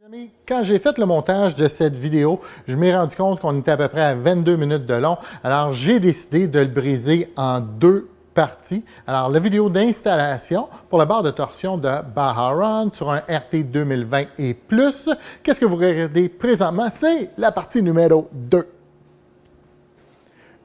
Amis, quand j'ai fait le montage de cette vidéo, je m'ai rendu compte qu'on était à peu près à 22 minutes de long. Alors, j'ai décidé de le briser en deux parties. Alors, la vidéo d'installation pour la barre de torsion de Baha sur un RT 2020 et plus. Qu'est-ce que vous regardez présentement? C'est la partie numéro 2.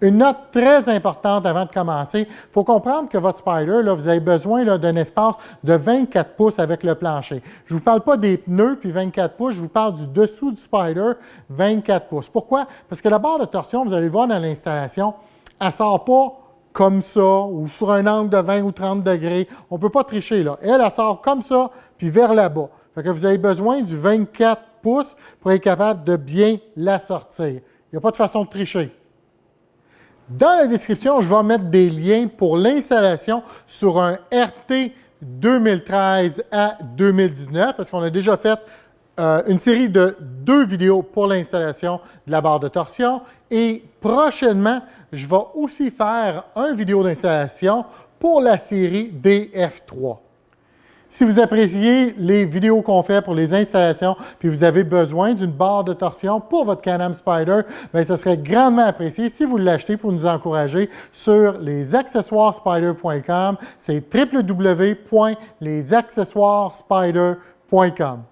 Une note très importante avant de commencer, il faut comprendre que votre Spyder, là, vous avez besoin d'un espace de 24 pouces avec le plancher. Je ne vous parle pas des pneus puis 24 pouces, je vous parle du dessous du Spyder, 24 pouces. Pourquoi? Parce que la barre de torsion, vous allez voir dans l'installation, elle ne sort pas comme ça ou sur un angle de 20 ou 30 degrés. On ne peut pas tricher là. Elle sort comme ça puis vers là-bas. Fait que vous avez besoin du 24 pouces pour être capable de bien la sortir. Il n'y a pas de façon de tricher. Dans la description, je vais mettre des liens pour l'installation sur un RT 2013 à 2019 parce qu'on a déjà fait une série de 2 vidéos pour l'installation de la barre de torsion et prochainement, je vais aussi faire une vidéo d'installation pour la série DF3. Si vous appréciez les vidéos qu'on fait pour les installations, puis vous avez besoin d'une barre de torsion pour votre Can-Am Spyder, bien, ça serait grandement apprécié si vous l'achetez pour nous encourager sur lesaccessoiresspider.com. C'est www.lesaccessoiresspider.com.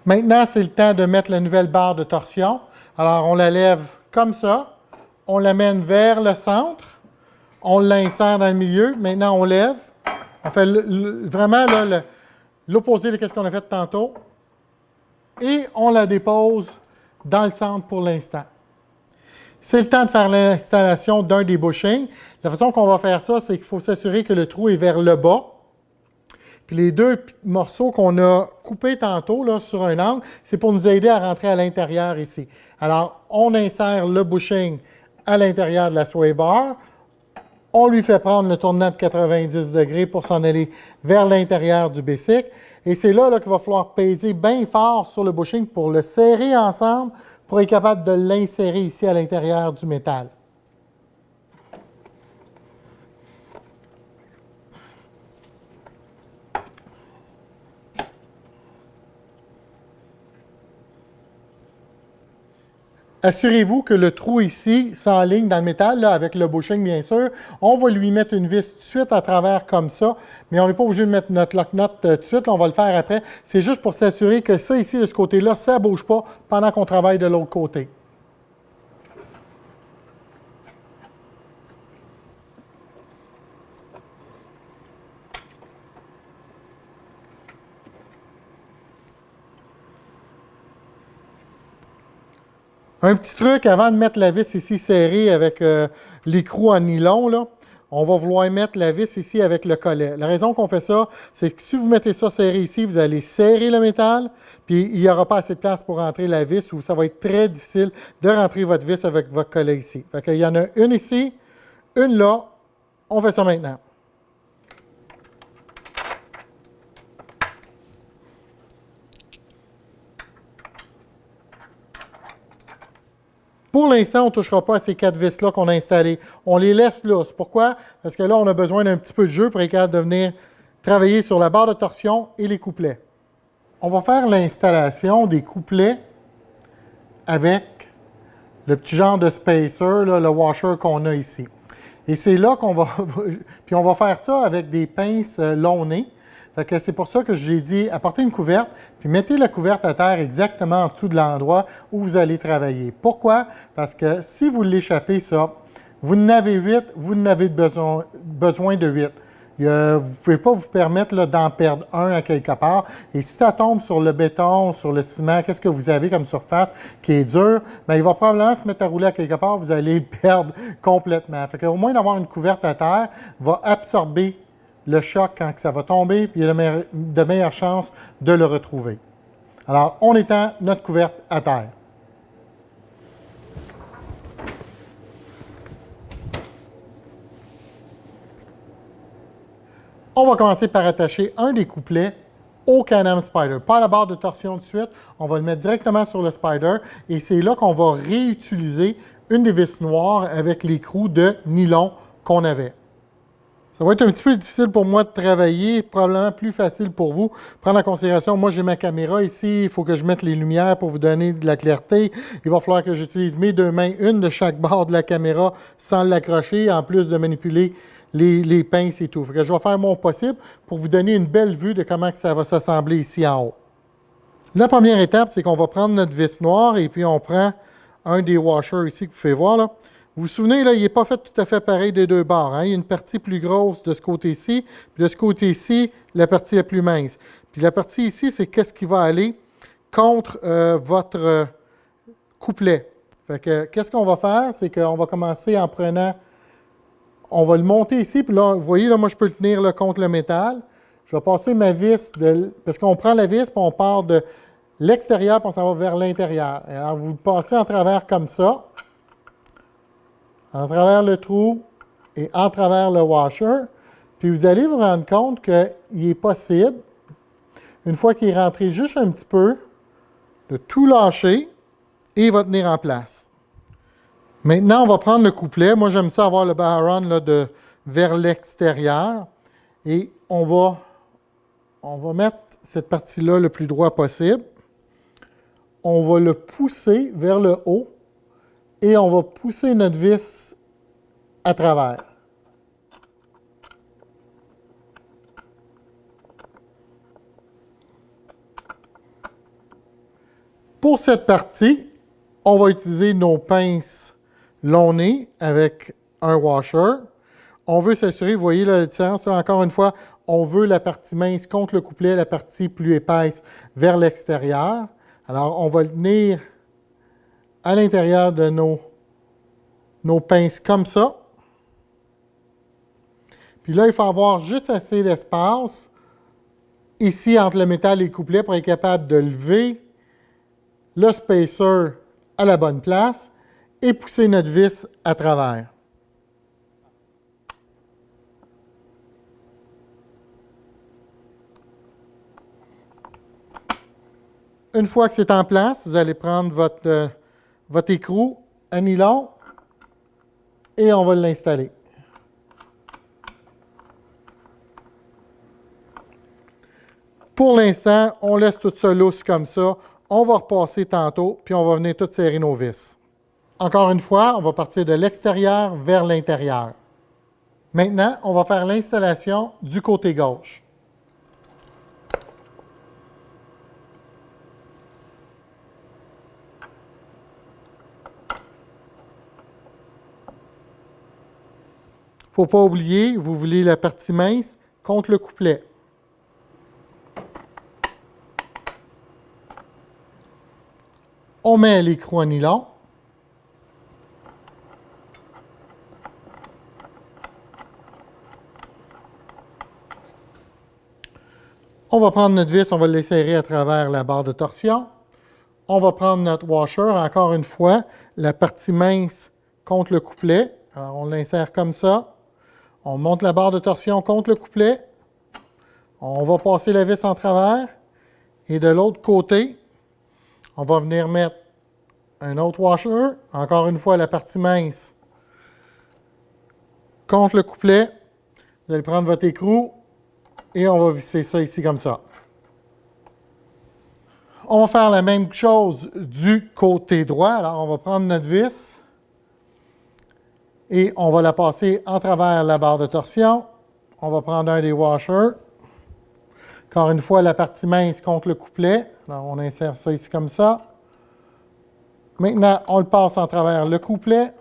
Maintenant, c'est le temps de mettre la nouvelle barre de torsion. Alors, on la lève comme ça, on l'amène vers le centre, on l'insère dans le milieu. Maintenant, on lève. On fait vraiment l'opposé de ce qu'on a fait tantôt. Et on la dépose dans le centre pour l'instant. C'est le temps de faire l'installation d'un des bushings. La façon qu'on va faire ça, c'est qu'il faut s'assurer que le trou est vers le bas. Puis les 2 morceaux qu'on a coupés tantôt là, sur un angle, c'est pour nous aider à rentrer à l'intérieur ici. Alors, on insère le bushing à l'intérieur de la sway bar. On lui fait prendre le tournant de 90 degrés pour s'en aller vers l'intérieur du bicycle. Et c'est là, qu'il va falloir peser bien fort sur le bushing pour le serrer ensemble pour être capable de l'insérer ici à l'intérieur du métal. Assurez-vous que le trou ici s'enligne dans le métal, là, avec le bushing bien sûr. On va lui mettre une vis tout de suite à travers comme ça, mais on n'est pas obligé de mettre notre lock-nut tout de suite, là, on va le faire après. C'est juste pour s'assurer que ça ici, de ce côté-là, ça ne bouge pas pendant qu'on travaille de l'autre côté. Un petit truc, avant de mettre la vis ici serrée avec l'écrou en nylon, là, on va vouloir mettre la vis ici avec le collet. La raison qu'on fait ça, c'est que si vous mettez ça serré ici, vous allez serrer le métal, puis il n'y aura pas assez de place pour rentrer la vis, ou ça va être très difficile de rentrer votre vis avec votre collet ici. Fait qu'il y en a une ici, une là. On fait ça maintenant. Pour l'instant, on ne touchera pas à ces 4 vis-là qu'on a installées. On les laisse là. C'est pourquoi? Parce que là, on a besoin d'un petit peu de jeu pour être capable de venir travailler sur la barre de torsion et les couplets. On va faire l'installation des couplets avec le petit genre de spacer, là, le washer qu'on a ici. Et c'est là qu'on va... Puis on va faire ça avec des pinces long nez. C'est pour ça que j'ai dit, apportez une couverte, puis mettez la couverte à terre exactement en dessous de l'endroit où vous allez travailler. Pourquoi? Parce que si vous l'échappez, ça, vous en avez 8, vous en avez besoin de 8. Vous ne pouvez pas vous permettre d'en perdre un à quelque part. Et si ça tombe sur le béton, sur le ciment, qu'est-ce que vous avez comme surface qui est dur? Bien, il va probablement se mettre à rouler à quelque part, vous allez le perdre complètement. Fait qu'au moins d'avoir une couverte à terre va absorber le choc quand ça va tomber, puis il y a de meilleures chances de le retrouver. Alors, on étend notre couverte à terre. On va commencer par attacher un des couplets au Can-Am Spyder. Pas à la barre de torsion de suite, on va le mettre directement sur le Spyder et c'est là qu'on va réutiliser une des vis noires avec l'écrou de nylon qu'on avait. Ça va être un petit peu difficile pour moi de travailler, probablement plus facile pour vous. Prendre en considération, moi j'ai ma caméra ici, il faut que je mette les lumières pour vous donner de la clarté. Il va falloir que j'utilise mes deux mains, une de chaque bord de la caméra sans l'accrocher, en plus de manipuler les pinces et tout. Fait que je vais faire mon possible pour vous donner une belle vue de comment que ça va s'assembler ici en haut. La première étape, c'est qu'on va prendre notre vis noire et puis on prend un des washers ici que vous pouvez voir là. Vous vous souvenez, là, il n'est pas fait tout à fait pareil des deux bords. Hein? Il y a une partie plus grosse de ce côté-ci, puis de ce côté-ci, la partie la plus mince. Puis la partie ici, c'est qu'est-ce qui va aller contre votre couplet. Fait que, qu'est-ce qu'on va faire? C'est qu'on va commencer en prenant, on va le monter ici, puis là, vous voyez, là, moi, je peux le tenir là, contre le métal. Je vais passer ma vis, parce qu'on prend la vis, puis on part de l'extérieur, puis on s'en va vers l'intérieur. Alors, vous le passez en travers comme ça, en travers le trou et en travers le washer. Puis vous allez vous rendre compte qu'il est possible, une fois qu'il est rentré juste un petit peu, de tout lâcher et il va tenir en place. Maintenant, on va prendre le couplet. Moi, j'aime ça avoir le Baron là, vers l'extérieur. Et on va mettre cette partie-là le plus droit possible. On va le pousser vers le haut. Et on va pousser notre vis à travers. Pour cette partie, on va utiliser nos pinces long nez avec un washer. On veut s'assurer, vous voyez la différence, là, encore une fois, on veut la partie mince contre le couplet, la partie plus épaisse vers l'extérieur. Alors, on va le tenir à l'intérieur de nos pinces comme ça. Puis là, il faut avoir juste assez d'espace ici entre le métal et le couplet pour être capable de lever le spacer à la bonne place et pousser notre vis à travers. Une fois que c'est en place, vous allez prendre votre écrou à nylon et on va l'installer. Pour l'instant, on laisse tout ça lousse comme ça. On va repasser tantôt, puis on va venir tout serrer nos vis. Encore une fois, on va partir de l'extérieur vers l'intérieur. Maintenant, on va faire l'installation du côté gauche. Il ne faut pas oublier, vous voulez la partie mince contre le couplet. On met l'écrou en nylon. On va prendre notre vis, on va l'insérer à travers la barre de torsion. On va prendre notre washer, encore une fois, la partie mince contre le couplet. Alors, on l'insère comme ça. On monte la barre de torsion contre le couplet. On va passer la vis en travers. Et de l'autre côté, on va venir mettre un autre washer. Encore une fois, la partie mince contre le couplet. Vous allez prendre votre écrou et on va visser ça ici comme ça. On va faire la même chose du côté droit. Alors, on va prendre notre vis et on va la passer en travers la barre de torsion. On va prendre un des washers. Encore une fois, la partie mince contre le couplet. Alors, on insère ça ici comme ça. Maintenant, on le passe en travers le couplet.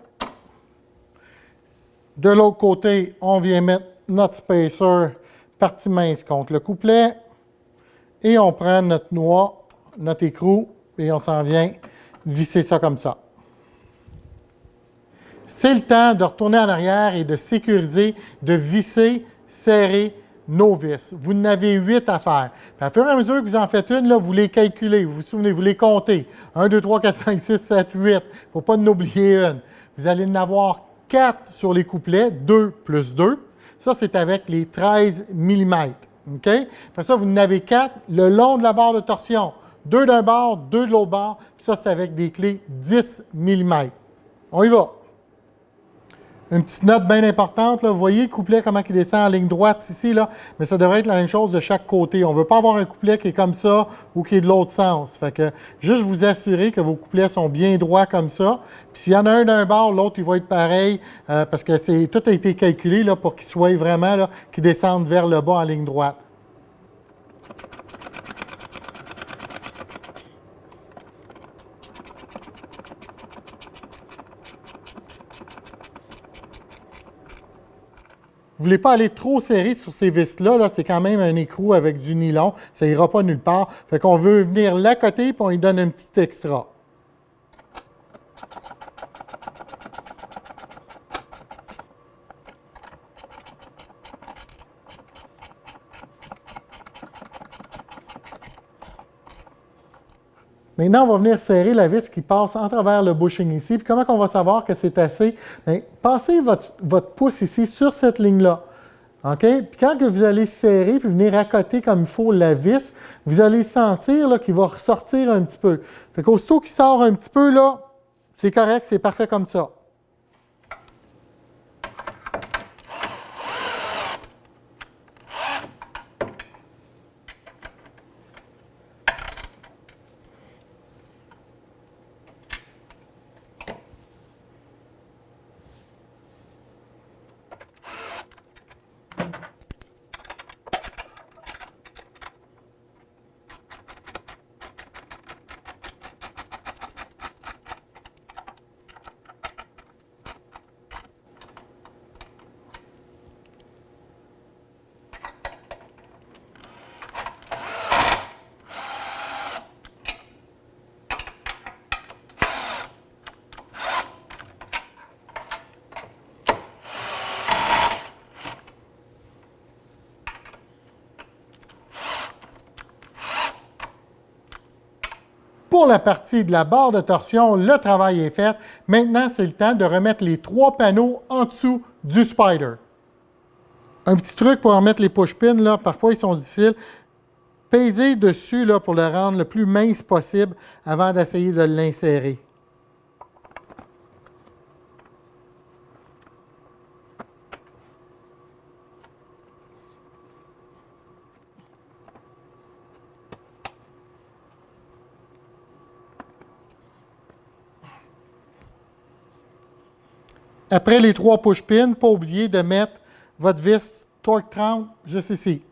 De l'autre côté, on vient mettre notre spacer, partie mince contre le couplet. Et on prend notre noix, notre écrou, et on s'en vient visser ça comme ça. C'est le temps de retourner en arrière et de sécuriser, de visser, serrer nos vis. Vous en avez 8 à faire. Puis à fur et à mesure que vous en faites une, là, vous les calculez, vous vous souvenez, vous les comptez. 1, 2, 3, 4, 5, 6, 7, 8. Il ne faut pas en oublier une. Vous allez en avoir 4 sur les couplets, 2 plus 2. Ça, c'est avec les 13 mm. OK? Après ça, vous en avez 4 le long de la barre de torsion. 2 d'un bord, 2 de l'autre bord. Puis ça, c'est avec des clés 10 mm. On y va. Une petite note bien importante, là, vous voyez le couplet, comment il descend en ligne droite ici, là, mais ça devrait être la même chose de chaque côté. On ne veut pas avoir un couplet qui est comme ça ou qui est de l'autre sens. Fait que juste vous assurer que vos couplets sont bien droits comme ça. Puis s'il y en a un d'un bord, l'autre, il va être pareil, parce que tout a été calculé là, pour qu'il soit vraiment, là, qu'il descende vers le bas en ligne droite. Vous ne voulez pas aller trop serré sur ces vis-là, là, c'est quand même un écrou avec du nylon, ça n'ira pas nulle part. Fait qu'on veut venir là côté, puis on lui donne un petit extra. Maintenant, on va venir serrer la vis qui passe en travers le bushing ici. Puis comment on va savoir que c'est assez? Bien, passez votre pouce ici sur cette ligne-là. OK? Puis quand que vous allez serrer puis venir accoter comme il faut la vis, vous allez sentir qu'il va ressortir un petit peu. Fait qu'aussitôt qu'il sort un petit peu, là, c'est correct, c'est parfait comme ça. Pour la partie de la barre de torsion, le travail est fait. Maintenant, c'est le temps de remettre les 3 panneaux en dessous du spider. Un petit truc pour remettre les push-pins, là, parfois ils sont difficiles. Pesez dessus là, pour le rendre le plus mince possible avant d'essayer de l'insérer. Après les 3 push-pins, pas oublier de mettre votre vis Torque 30 juste ici.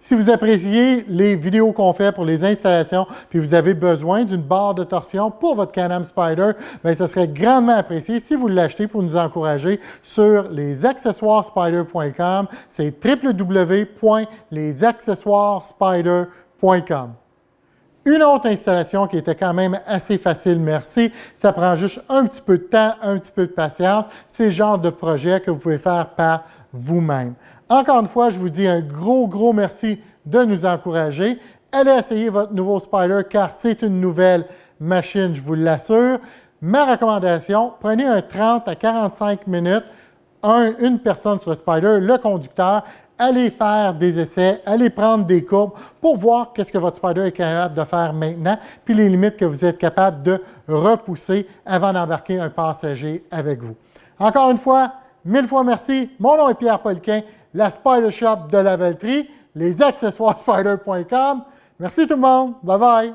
Si vous appréciez les vidéos qu'on fait pour les installations, puis vous avez besoin d'une barre de torsion pour votre Can-Am Spyder, bien, ça serait grandement apprécié si vous l'achetez pour nous encourager sur lesaccessoiresspyder.com. C'est www.lesaccessoiresspyder.com. Une autre installation qui était quand même assez facile, merci. Ça prend juste un petit peu de temps, un petit peu de patience. C'est le genre de projet que vous pouvez faire par vous-même. Encore une fois, je vous dis un gros merci de nous encourager. Allez essayer votre nouveau Spyder car c'est une nouvelle machine, je vous l'assure. Ma recommandation, prenez un 30 à 45 minutes, une personne sur le Spyder, le conducteur, allez faire des essais, allez prendre des courbes pour voir qu'est-ce que votre Spyder est capable de faire maintenant, puis les limites que vous êtes capable de repousser avant d'embarquer un passager avec vous. Encore une fois, 1000 fois merci. Mon nom est Pierre Poliquin, la Spyder Shop de la Valtrie, lesaccessoiresspyder.com. Merci tout le monde. Bye bye.